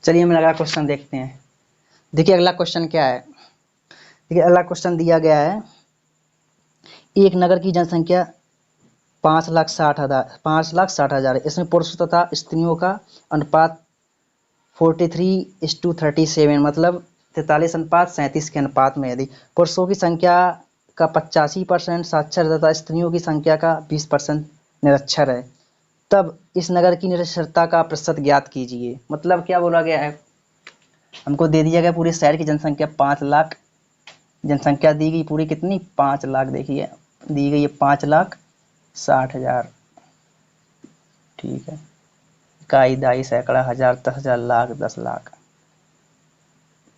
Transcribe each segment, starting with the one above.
चलिए हम अगला क्वेश्चन देखते हैं। देखिए अगला क्वेश्चन क्या है। देखिए अगला क्वेश्चन दिया गया है, एक नगर की जनसंख्या 5,60,000 है। इसमें पुरुषों तथा स्त्रियों का अनुपात 43:37 मतलब 43:37 के अनुपात में यदि पुरुषों की संख्या का 85% साक्षर तथा स्त्रियों की संख्या का 20% निरक्षर है, तब इस नगर की निरक्षरता का प्रतिशत ज्ञात कीजिए। मतलब क्या बोला गया है, हमको दे दिया गया पूरे शहर की जनसंख्या 5 लाख, जनसंख्या दी गई पूरी कितनी 5 लाख, देखिए दी गई है 5,60,000, ठीक है, इकाई दहाई सैकड़ा हजार 10,000 लाख 10 लाख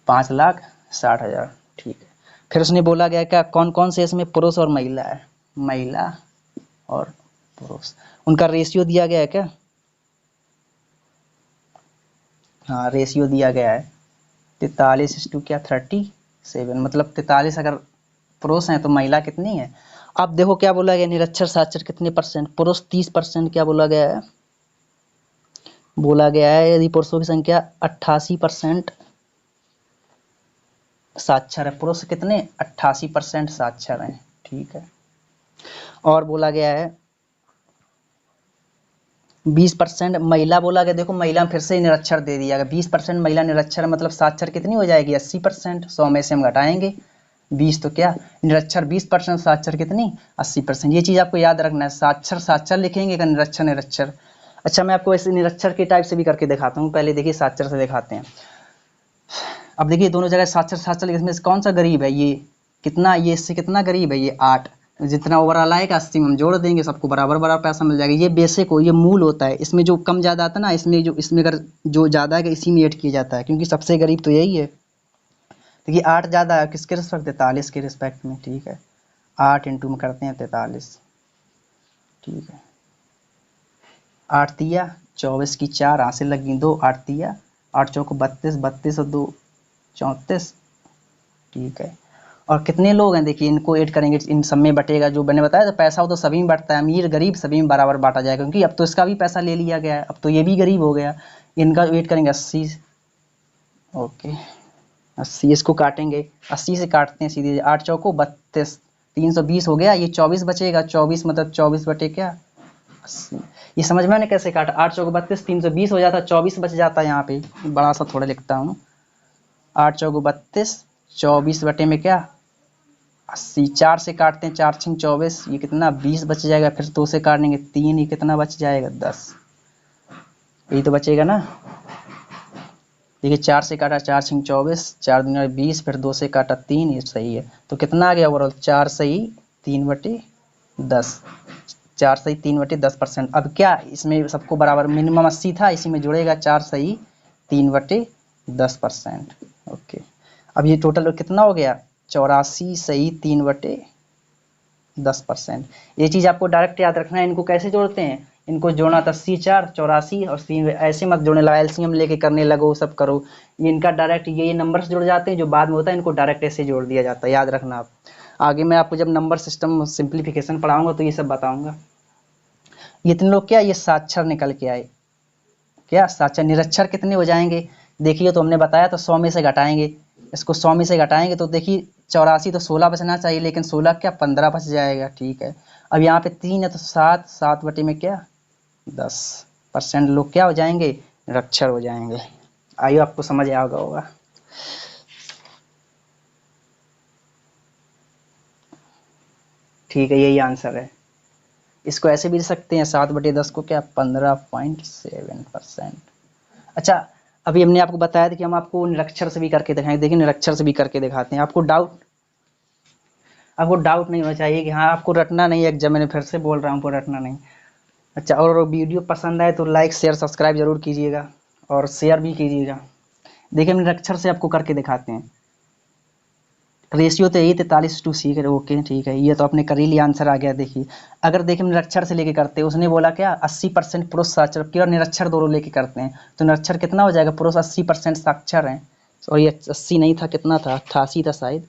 5,60,000, ठीक है। फिर उसने बोला गया क्या कौन कौन से इसमें पुरुष और महिला है, महिला और पुरुष, उनका रेशियो दिया गया है क्या, हाँ रेशियो दिया गया है 43:37 मतलब 43 अगर पुरुष हैं तो महिला कितनी है। अब देखो क्या बोला गया, निरक्षर साक्षर कितने परसेंट, पुरुष 30%, क्या बोला गया है, बोला गया है यदि पुरुषों की संख्या 88% साक्षर है, पुरुष कितने 88% साक्षर हैं, ठीक है। और बोला गया है 20% महिला बोला गया, देखो महिला फिर से निरक्षर दे दिया गया, 20% महिला निरक्षर मतलब साक्षर कितनी हो जाएगी 80%, 100 में से हम घटाएंगे 20 तो क्या निरक्षर 20%, साक्षर कितनी 80%। ये चीज आपको याद रखना है, साक्षर साक्षर लिखेंगे का निरक्षर निरक्षर। अच्छा मैं आपको ऐसे निरक्षर के टाइप से भी करके दिखाता हूँ, पहले देखिए साक्षर से दिखाते हैं। अब देखिए दोनों जगह साक्षर साक्षर, इसमें से कौन सा गरीब है, ये कितना, ये इससे कितना गरीब है, ये 8, जितना ओवरऑल आएगा 80 में हम जोड़ देंगे, सबको बराबर बराबर पैसा मिल जाएगा। ये बेसिक हो, ये मूल होता है, इसमें जो कम ज़्यादा आता है ना, इसमें जो इसमें अगर जो ज़्यादा है इसी में ऐड किया जाता है, क्योंकि सबसे गरीब तो यही है। देखिए 8 ज़्यादा है किसके रिस्पेक्ट 43 के रिस्पेक्ट में, ठीक है, 8 इंटू में करते हैं 43, ठीक है, 8 तिया 24 की 4 हाथ से लगी 2, 8 तिया 8 चौको 32, 32 और 2 34, ठीक है। और कितने लोग हैं देखिए इनको ऐड करेंगे, इन सब में बटेगा, जो मैंने बताया तो पैसा हो तो सभी में बटता है, अमीर गरीब सभी में बराबर बांटा जाएगा, क्योंकि अब तो इसका भी पैसा ले लिया गया है, अब तो ये भी गरीब हो गया। इनका ऐड करेंगे 80, ओके 80, इसको काटेंगे 80 से काटते हैं सीधे, 8 चौको 32, 320 हो गया, ये 24 बचेगा, 24 मतलब 24 बटे क्या 80। ये समझ में आने कैसे काटा, 8 चौको 32, 320 हो जाता, 24 बच जाता है, यहाँ पे बड़ा सा थोड़ा लिखता हूँ, 8 चौको 32, 24 बटे में क्या 80, 4 से काटते हैं 4 छिंग 24, ये कितना 20 बच जाएगा, फिर 2 से काटेंगे 3, ये कितना बच जाएगा 10, यही तो बचेगा ना। देखिए 4 से काटा 4 छिंग 24, 4 दूनी 20, फिर 2 से काटा 3, ये सही है, तो कितना आ गया ओवरऑल 4 सही 3/10, 4 सही 3/10%। अब क्या इसमें सबको बराबर मिनिमम 80 था, इसी में जुड़ेगा 4 सही 3/10%, ओके। अब ये टोटल कितना हो गया 84 सही 3/10%। ये चीज़ आपको डायरेक्ट याद रखना है, इनको कैसे जोड़ते हैं, इनको जोड़ना था 80 4 84 और 3, ऐसे मत जोड़ने लगा एलसीएम लेके करने लगो सब करो, ये इनका डायरेक्ट ये नंबर से जुड़ जाते हैं, जो बाद में होता है इनको डायरेक्ट ऐसे जोड़ दिया जाता है, याद रखना आप। आगे मैं आपको जब नंबर सिस्टम सिंप्लीफिकेशन पढ़ाऊंगा तो ये सब बताऊंगा। ये तीन लोग क्या ये साक्षर निकल के आए, क्या साक्षर, निरक्षर कितने हो जाएंगे, देखिए तो हमने बताया तो 100 में से घटाएंगे, इसको 100 में से घटाएंगे तो देखिए 84 तो 16 बचना चाहिए, लेकिन 16 क्या 15 बच जाएगा, ठीक है। अब यहाँ पे 3 है तो 7, 7 बटे में क्या 10% लोग क्या हो जाएंगे निरक्षर हो जाएंगे। आइए आपको समझ आ गया होगा। ठीक है यही आंसर है, इसको ऐसे भी लिख सकते हैं 7/10 को क्या 15.7%। अच्छा अभी हमने आपको बताया था कि हम आपको निरक्षर से भी करके दिखाएंगे, देखिए निरक्षर से भी करके दिखाते हैं। आपको डाउट नहीं होना चाहिए कि हाँ आपको रटना नहीं है एग्जाम, मैंने फिर से बोल रहा हूँ रटना नहीं। अच्छा और वीडियो पसंद आए तो लाइक शेयर सब्सक्राइब जरूर कीजिएगा और शेयर भी कीजिएगा। देखिए हम निरक्षर से आपको करके दिखाते हैं। रेशियो तो यही 43:C है, ओके ठीक है, ये तो आपने कर ही लिया, आंसर आ गया। देखिए अगर देखिए निरक्षर से लेके करते हैं, उसने बोला क्या 80% पुरुष साक्षर की और निरक्षर दोनों लेके करते हैं, तो निरक्षर कितना हो जाएगा, पुरुष 80% साक्षर हैं, और ये 80 नहीं था कितना था 88 था शायद,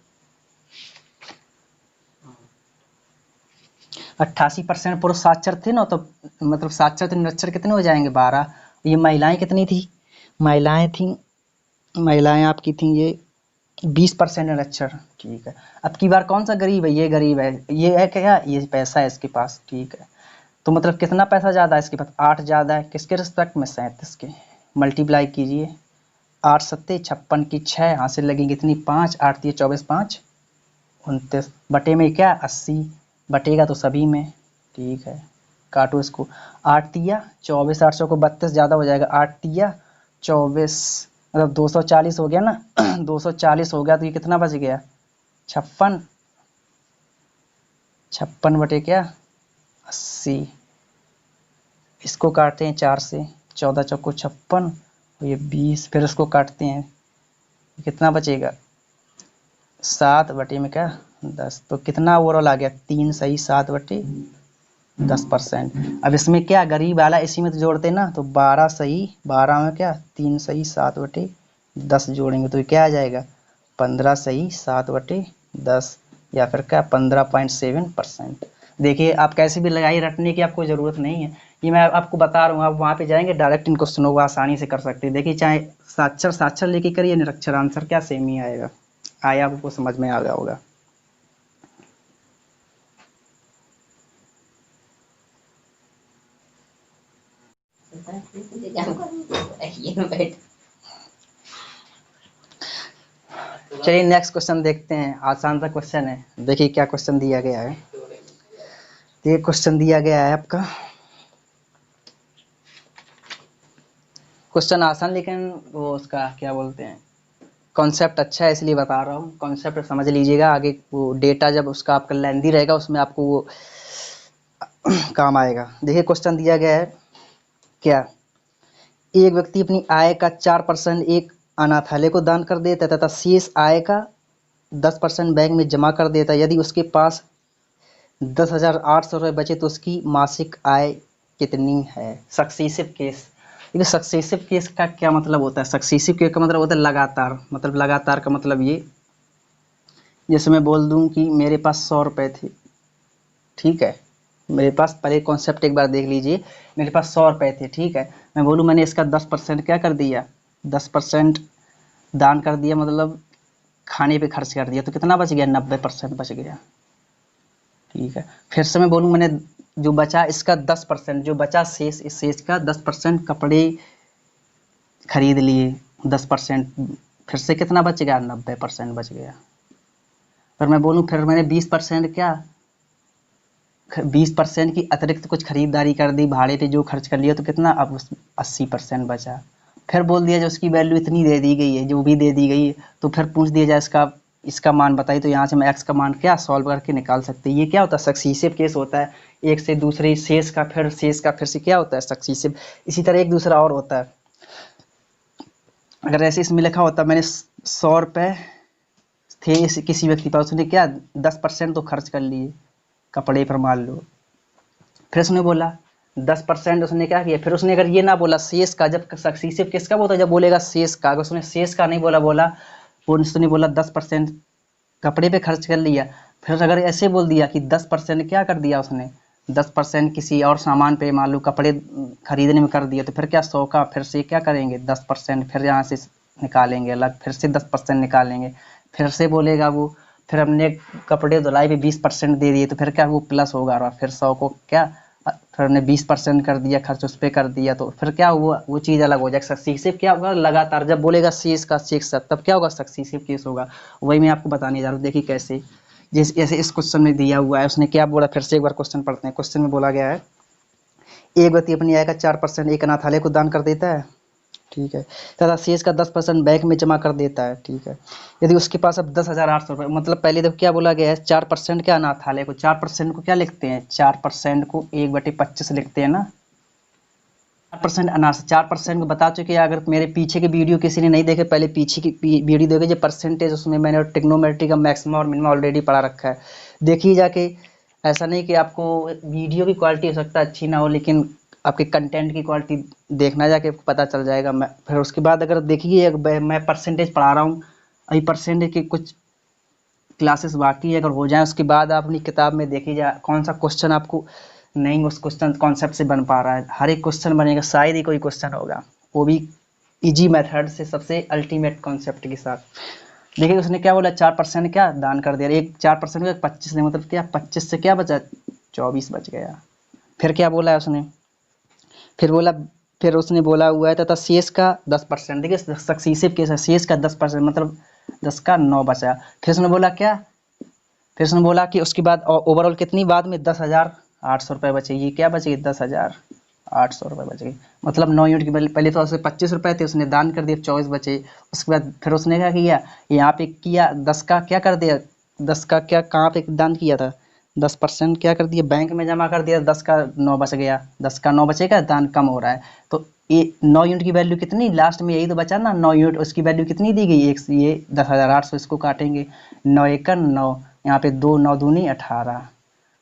88% पुरुष साक्षर थे ना, तो मतलब साक्षर तो निरक्षर कितने हो जाएंगे 12। ये महिलाएं कितनी थी, महिलाएं थी महिलाएं आपकी थी ये 20% निरक्षर, ठीक है। अब की बार कौन सा गरीब है, ये गरीब है, ये है क्या, ये पैसा है इसके पास, ठीक है। तो मतलब कितना पैसा ज़्यादा है इसके पास, 8 ज़्यादा है, किसके रिस्पेक्ट में, 37 के। मल्टीप्लाई कीजिए, 8 सत्ते 56 की 6, यहाँ से लगेगी कितनी 5, 8 दिए 24, 5 29, बटे में क्या 80, बटेगा तो सभी में, ठीक है। काटो इसको, 8 तिया 24, 800 को 32 ज़्यादा हो जाएगा, 8 तिया 24, मतलब 240 हो गया ना 240 हो गया, तो ये कितना बच गया 56, 56 बटे क्या 80, इसको काटते हैं 4 से, 14 चौको 56, और ये 20, फिर इसको काटते हैं, कितना बचेगा 7 बटे में क्या 10, तो कितना ओवरऑल आ गया 3 सही 7 बटे 10%। अब इसमें क्या गरीब वाला इसी में तो जोड़ते ना, तो 12 सही 12 में क्या 3 सही 7 बटे 10 जोड़ेंगे तो ये क्या आ जाएगा 15 सही 7 बटे 10, या फिर क्या 15.7%। देखिए आप कैसे भी लगाइए, रटने की आपको ज़रूरत नहीं है, ये मैं आपको बता रहा हूँ, आप वहाँ पे जाएंगे डायरेक्ट इन क्वेश्चनों को आसानी से कर सकते हैं। देखिए चाहे साक्षर साक्षर लेके करिए, निरक्षर आंसर क्या सेम ही आएगा। आया आपको समझ में आ गया होगा। चलिए नेक्स्ट क्वेश्चन देखते हैं, आसान सा क्वेश्चन है। देखिए क्या क्वेश्चन दिया गया है, ये क्वेश्चन दिया गया है आपका, क्वेश्चन आसान लेकिन वो उसका क्या बोलते हैं, कॉन्सेप्ट अच्छा है इसलिए बता रहा हूँ, कॉन्सेप्ट समझ लीजिएगा, आगे वो डेटा जब उसका आपका लेंदी रहेगा उसमें आपको वो काम आएगा। देखिए क्वेश्चन दिया गया है क्या, एक व्यक्ति अपनी आय का 4% एक अनाथालय को दान कर देता है तथा शेष आय का 10% बैंक में जमा कर देता है। यदि उसके पास 10,800 रुपये बचे तो उसकी मासिक आय कितनी है। सक्सेसिव केस, देखिए सक्सेसिव केस का क्या मतलब होता है, सक्सेसिव केस का मतलब होता है लगातार, मतलब लगातार का मतलब ये, जैसे मैं बोल दूं कि मेरे पास 100 रुपये थे, ठीक है, मेरे पास, पहले कॉन्सेप्ट एक बार देख लीजिए, मेरे पास 100 रुपये थे, ठीक है, मैं बोलूँ मैंने इसका 10% क्या कर दिया, 10% दान कर दिया, मतलब खाने पे खर्च कर दिया, तो कितना बच गया 90% बच गया, ठीक है। फिर से मैं बोलूँ मैंने जो बचा इसका 10%, जो बचा शेष, इस शेष का 10% कपड़े खरीद लिए, 10%, फिर से कितना बच गया 90% बच गया। फिर मैं बोलूँ फिर मैंने 20% क्या 20% की अतिरिक्त कुछ खरीदारी कर दी, भाड़े पे जो खर्च कर लिया, तो कितना अब 80% बचा। फिर बोल दिया जो उसकी वैल्यू इतनी दे दी गई है, जो भी दे दी गई है, तो फिर पूछ दिया जाए इसका मान बताइए, तो यहाँ से मैं x का मान क्या सॉल्व करके निकाल सकते हैं। ये क्या होता है सक्सीसिव केस होता है, एक से दूसरे शेष का फिर से क्या होता है सक्सीसिव। इसी तरह एक दूसरा और होता है, अगर ऐसे इसमें लिखा होता मैंने 100 रुपये थे किसी व्यक्ति पर, उसने क्या 10% तो खर्च कर लिए कपड़े पर मान लो, फिर उसने बोला 10% उसने क्या किया, फिर उसने अगर ये ना बोला शेष का, जब सक्सीसिव केस कब होता है जब बोलेगा शेष का, अगर उसने शेष का नहीं बोला, वो उसने बोला 10% कपड़े पे खर्च कर लिया, फिर अगर ऐसे बोल दिया कि 10% क्या कर दिया उसने, 10% किसी और सामान पे मान लो कपड़े खरीदने में कर दिया, तो फिर क्या 100 का फिर से क्या करेंगे 10%, फिर यहाँ से निकालेंगे अलग, फिर से 10% निकालेंगे, फिर से बोलेगा वो, फिर हमने कपड़े धुलाई पे 20% दे दिए, तो फिर क्या वो प्लस होगा, और फिर 100 को क्या फिर हमने 20% कर दिया खर्च उस पर कर दिया, तो फिर क्या हुआ वो चीज़ अलग हो जाएगी। सक्सीसिव क्या होगा लगातार, जब बोलेगा शेष का शेष सब, तब क्या होगा सक्सीसिव केस होगा। वही मैं आपको बताने जा रहा हूँ, देखिए कैसे, जैसे इस क्वेश्चन में दिया हुआ है, उसने क्या बोला, फिर से एक बार क्वेश्चन पढ़ते हैं। क्वेश्चन में बोला गया है एक व्यक्ति अपनी आय का 4% एक अनाथालय को दान कर देता है, ठीक है, तथा शेष का 10% बैंक में जमा कर देता है, ठीक है। यदि उसके पास अब 10,800 रुपये, मतलब पहले देखो क्या बोला गया है 4% क्या अनाथालय को, 4% को क्या लिखते हैं 4% को 1/25 लिखते हैं ना, 4% अनाज 4% को बता चुके हैं। अगर मेरे पीछे की वीडियो किसी ने नहीं देखे, पहले पीछे की वीडियो देखिए, जो परसेंटेज उसमें मैंने ट्रिग्नोमेट्री का मैक्सिमम और मिनिमम ऑलरेडी पढ़ा रखा है, देखिए जाके। ऐसा नहीं कि आपको वीडियो की क्वालिटी हो सकता है अच्छी ना हो, लेकिन आपके कंटेंट की क्वालिटी देखना जाके पता चल जाएगा। मैं फिर उसके बाद अगर देखिए मैं परसेंटेज पढ़ा रहा हूँ, अभी परसेंटेज की कुछ क्लासेस बाकी है, अगर हो जाए उसके बाद आप अपनी किताब में देखिए जाए कौन सा क्वेश्चन आपको नहीं उस क्वेश्चन कॉन्सेप्ट से बन पा रहा है। हर एक क्वेश्चन बनेगा, शायद ही कोई क्वेश्चन होगा, वो भी इजी मेथड से, सबसे अल्टीमेट कॉन्सेप्ट के साथ। देखिए उसने क्या बोला, 4% क्या दान कर दिया, एक 4% का 25 ने, मतलब क्या 25 से क्या बचा, 24 बच गया। फिर क्या बोला है उसने, फिर बोला, फिर उसने बोला हुआ है तथा शेष का 10%। देखिए सक्सीसिव केस है, शेष का 10% मतलब 10 का 9 बचा। फिर उसने बोला क्या, फिर उसने बोला कि उसके बाद ओवरऑल कितनी, बाद में 10,800 रुपये बचे। ये क्या बचेगी, 10,800 रुपये बच गई। मतलब 9 यूनिट की पहले तो उससे 25 रुपये थे, उसने दान कर दिए, 24 बचे। उसके बाद फिर उसने क्या किया, यहाँ पे किया 10 का क्या कर दिया, 10 का क्या कहाँ पे दान किया था, 10% क्या कर दिया, बैंक में जमा कर दिया, 10 का 9 बच गया, 10 का 9 बचेगा, दान कम हो रहा है। तो ये 9 यूनिट की वैल्यू कितनी, लास्ट में यही तो बचा ना 9 यूनिट, उसकी वैल्यू कितनी दी गई, एक ये 10,800, इसको काटेंगे 9 एकड़ 9, यहाँ पे 2 9 दूनी 18,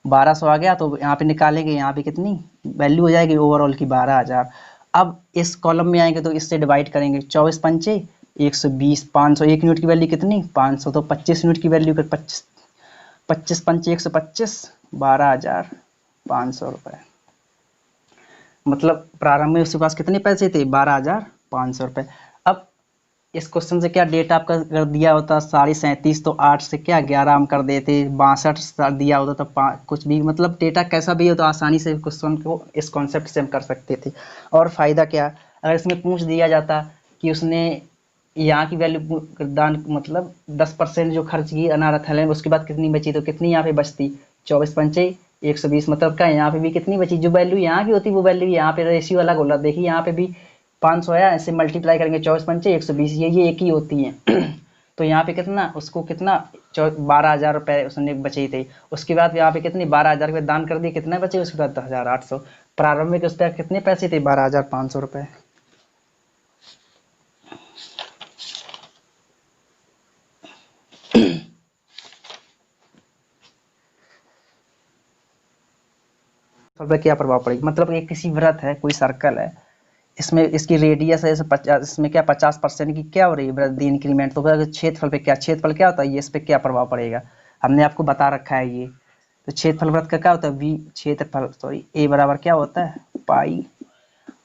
1200 आ गया। तो यहाँ पे निकालेंगे, यहाँ पे कितनी वैल्यू हो जाएगी ओवरऑल की, 12,000। अब इस कॉलम में आएंगे तो इससे डिवाइड करेंगे, 24 पंचे 120, 500, एक यूनिट की वैल्यू कितनी 500, तो 25 यूनिट की वैल्यू कर 25, 25 पंचे 125, 12,500 रुपये। मतलब प्रारंभ में उसके पास कितने पैसे थे, 12,500 रुपये। अब इस क्वेश्चन से क्या डेट आपका अगर दिया होता 37.5, तो 8 से क्या 11 हम कर देते, 62 दिया होता तो कुछ भी, मतलब डेटा कैसा भी हो तो आसानी से क्वेश्चन को इस कॉन्सेप्ट से हम कर सकते थे। और फायदा क्या, अगर इसमें पूछ दिया जाता कि उसने यहाँ की वैल्यू दान मतलब 10% जो खर्च की अनाथ है, उसके बाद कितनी बची, तो कितनी यहाँ पे बचती, 24 पंचे 120, मतलब क्या यहाँ पे भी कितनी बची, जो वैल्यू यहाँ की होती वो वैल्यू यहाँ पे रेशियो अलग होला। देखिए यहाँ पे भी 500 आया, ऐसे मल्टीप्लाई करेंगे 24 पंचे 120, ये एक ही होती है। तो यहाँ पे कितना उसको कितना 12,000 रुपये उसने बचे थे। उसके बाद यहाँ पे कितनी 12,000 रुपये दान कर दिए, कितने बचे उसके बाद 10,800। प्रारंभिक उस पर कितने पैसे थे, 12,500 रुपये। पर क्या प्रभाव पड़ेगा, मतलब ये किसी व्रत है, कोई सर्कल है, इसमें इसकी रेडियस है 50, इसमें क्या 50% की क्या हो रही है वृद्धि, इंक्रीमेंट। तो क्षेत्रफल पे क्या, क्षेत्रफल क्या होता है, ये इस पे क्या प्रभाव पड़ेगा, हमने आपको बता रखा है ये। तो क्षेत्रफल वृत्त का क्या होता है, वी क्षेत्रफल सॉरी ए बराबर क्या होता है, पाई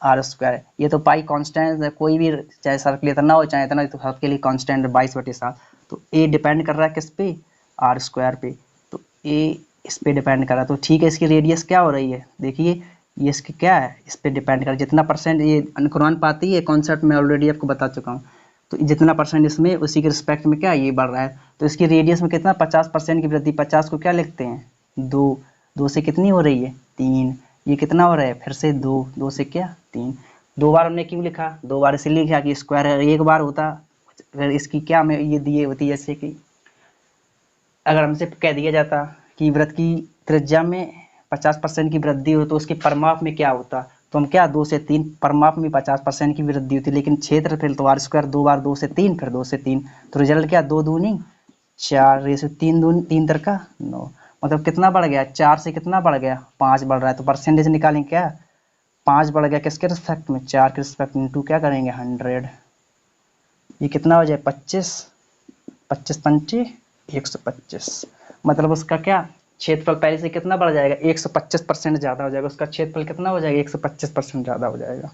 आर स्क्वायर। ये तो पाई कांस्टेंट है, कोई भी चाहे सर्कल इतना हो चाहे इतना, तो सबके लिए कांस्टेंट है 22/7। तो ए डिपेंड कर रहा है किस पे, आर स्क्वायर पे। तो ए इस पे डिपेंड कर रहा है, तो ठीक है, इसकी रेडियस क्या हो रही है, देखिए ये इसकी क्या है, इस पे डिपेंड कर, जितना परसेंट ये अनुक्रमण पाती है, कॉन्सेप्ट में ऑलरेडी आपको बता चुका हूँ। तो जितना परसेंट इसमें, उसी के रिस्पेक्ट में क्या ये बढ़ रहा है। तो इसकी रेडियस में कितना 50% की वृद्धि, 50 को क्या लिखते हैं 2, 2 से कितनी हो रही है 3, ये कितना हो रहा है फिर से 2, 2 से क्या 3। 2 बार हमने क्यों लिखा, 2 बार इसलिए लिखा कि स्क्वायर है, एक बार होता अगर इसकी क्या में ये दिए होती, जैसे कि अगर हमसे कह दिया जाता कि वृत्त की त्रिज्या में 50% की वृद्धि हो तो उसके परिमाप में क्या होता, तो हम क्या 2 से 3, परिमाप में 50% की वृद्धि होती, लेकिन क्षेत्र फिर तो आर स्क्वायर 2 बार 2 से 3, फिर 2 से 3, तो रिजल्ट क्या 2 दूनी 4, रेशो 3 दूनी 3 तरका 9, मतलब कितना बढ़ गया 4 से कितना बढ़ गया 5 बढ़ रहा है। तो परसेंटेज निकालेंगे क्या, 5 बढ़ गया किसके रिस्पेक्ट में, 4 के रिस्पेक्ट में, इंटू क्या करेंगे 100, ये कितना हो जाए 25, 25 पंचे 125, मतलब उसका क्या क्षेत्रफल पहले से कितना बढ़ जाएगा 125% ज्यादा हो जाएगा, उसका क्षेत्रफल कितना हो जाएगा 125% ज्यादा हो जाएगा।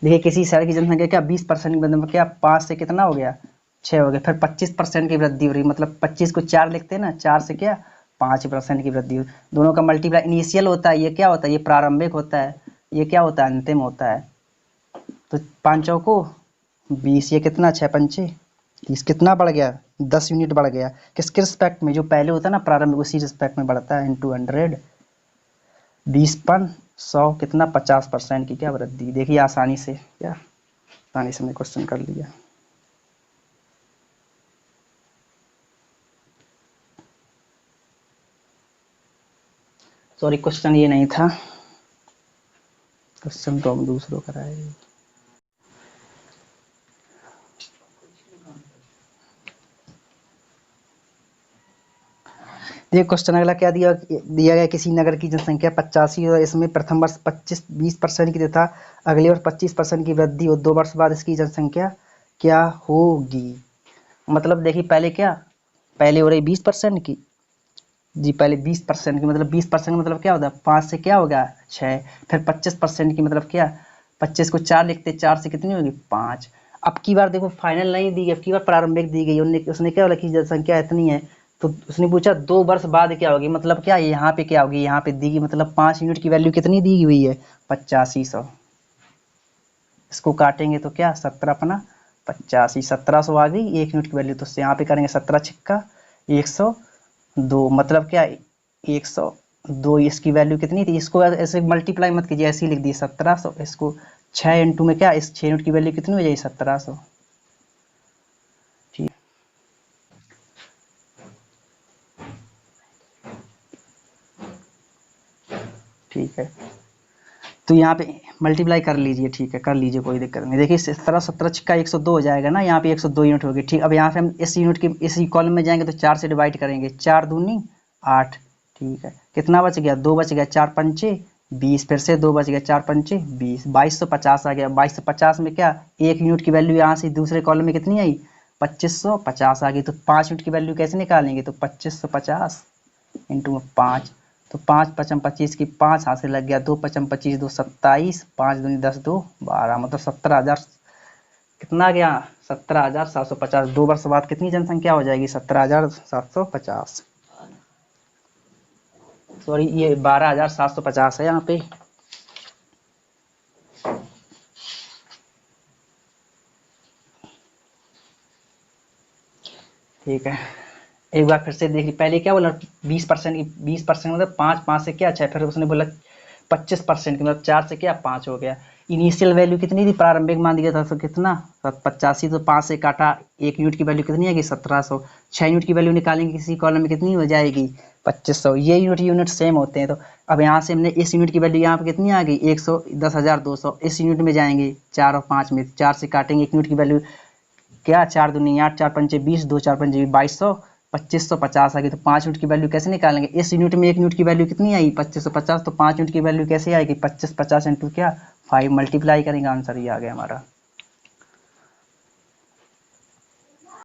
देखिए किसी शहर की जनसंख्या क्या 20% की वृद्धि, क्या 5 से कितना हो गया 6 हो गया, फिर 25% की वृद्धि हो रही, मतलब 25 को 4 लिखते हैं ना, 4 से क्या 5% की वृद्धि हो, दोनों का मल्टीप्लाई इनिशियल होता है, ये क्या होता है ये प्रारंभिक होता है, ये क्या होता है अंतिम होता है। तो 5 चौको 20, ये कितना 6 पंचे 30, कितना बढ़ गया 10 यूनिट बढ़ गया, किसके रिस्पेक्ट में, जो पहले होता है ना प्रारंभिक, उसी रिस्पेक्ट में बढ़ता है, इंटू 100, 20 पन 100 कितना 50% की क्या वृद्धि। देखिए आसानी से क्या, आसानी से हमने क्वेश्चन कर लिया। सॉरी क्वेश्चन ये नहीं था, क्वेश्चन तो हम दूसरों कराए। देखिए क्वेश्चन अगला क्या दिया दिया गया, किसी नगर की जनसंख्या 85 और इसमें प्रथम वर्ष 20% की तथा अगले वर्ष 25% की वृद्धि हो, 2 वर्ष बाद इसकी जनसंख्या क्या होगी। मतलब देखिए पहले क्या, पहले हो रही 20% की जी, पहले 20% की, मतलब 20% मतलब क्या होता है 5 से क्या होगा 6, फिर 25% की मतलब क्या, 25 को 4 लिखते, 4 से कितनी होगी 5। अब की बार देखो फाइनल नहीं दी गई, अब की बार प्रारंभिक दी गई, उसने क्या बोला कि जनसंख्या इतनी है, तो उसने पूछा 2 वर्ष बाद क्या होगी, मतलब क्या यहाँ पे क्या होगी, यहाँ पे दी गई मतलब 5 यूनिट की वैल्यू कितनी दी हुई है 8500। इसको काटेंगे तो क्या 17 अपना 85, 1700 आ गई 1 यूनिट की वैल्यू, तो यहाँ पे करेंगे 17 छिक्का 102, मतलब क्या 102, इसकी वैल्यू कितनी थी, इसको ऐसे मल्टीप्लाई मत कीजिए, ऐसे ही लिख दिए 1700, इसको 6 इंटू में क्या, इस 6 यूनिट की वैल्यू कितनी हो जाएगी 1700। ठीक, ठीक है, तो यहाँ पे मल्टीप्लाई कर लीजिए, ठीक है कर लीजिए कोई दिक्कत नहीं। देखिए 17 17 छिक्का 102 हो जाएगा ना, यहाँ पे 102 यूनिट होगी। ठीक, अब यहाँ से हम इस यूनिट के इसी कॉलम में जाएंगे तो 4 से डिवाइड करेंगे, 4 दूनी 8, ठीक है कितना बच गया 2 बच गया, 4 पंचे 20, फिर से 2 बच गया, 4 पंचे 20, 2250 आ गया। 2250 में क्या 1 यूनिट की वैल्यू यहाँ से दूसरे कॉलम में कितनी आई 2550 आ गई, तो 5 यूनिट की वैल्यू कैसे निकालेंगे, तो 2550 इंटू 5, तो 5 पचम 25 की 5 हाथ से लग गया, 2 पचम 25 2 27, 5 दूनी 10 2 12, मतलब 17,000 कितना आ गया 17,750। 2 वर्ष बाद कितनी जनसंख्या हो जाएगी 17,750, सॉरी ये 12,750 है यहाँ पे। ठीक है, एक बार फिर से देखिए, पहले क्या बोला 20% की, 20% मतलब 5 5 से क्या 6, फिर उसने बोला 25% की मतलब 4 से क्या 5 हो गया। इनिशियल वैल्यू कितनी थी, प्रारंभिक मान दिया था तो कितना 85, तो 5 से काटा 1 यूनिट की वैल्यू कितनी आएगी 1700, 6 यूनिट की वैल्यू निकालेंगे किसी कॉलम में कितनी हो जाएगी 2500। ये यूनिट सेम होते हैं, तो अब यहाँ से हमने इस यूनिट की वैल्यू यहाँ पे कितनी आ गई 110,200, इस यूनिट में जाएंगे 4 और 5 में, 4 से काटेंगे 1 यूनिट की वैल्यू क्या 4 दूनी 8, 4 पंचे 20, 2 4 पंचे 2200, 2550 आ गई। तो 5 यूनिट की वैल्यू कैसे निकालेंगे, इस यूनिट में 1 यूनिट की वैल्यू कितनी आई 2550, तो 5 यूनिट की वैल्यू कैसे आएगी 2550 इंटू क्या 5 मल्टीप्लाई करेंगे, आंसर ये आ गया हमारा।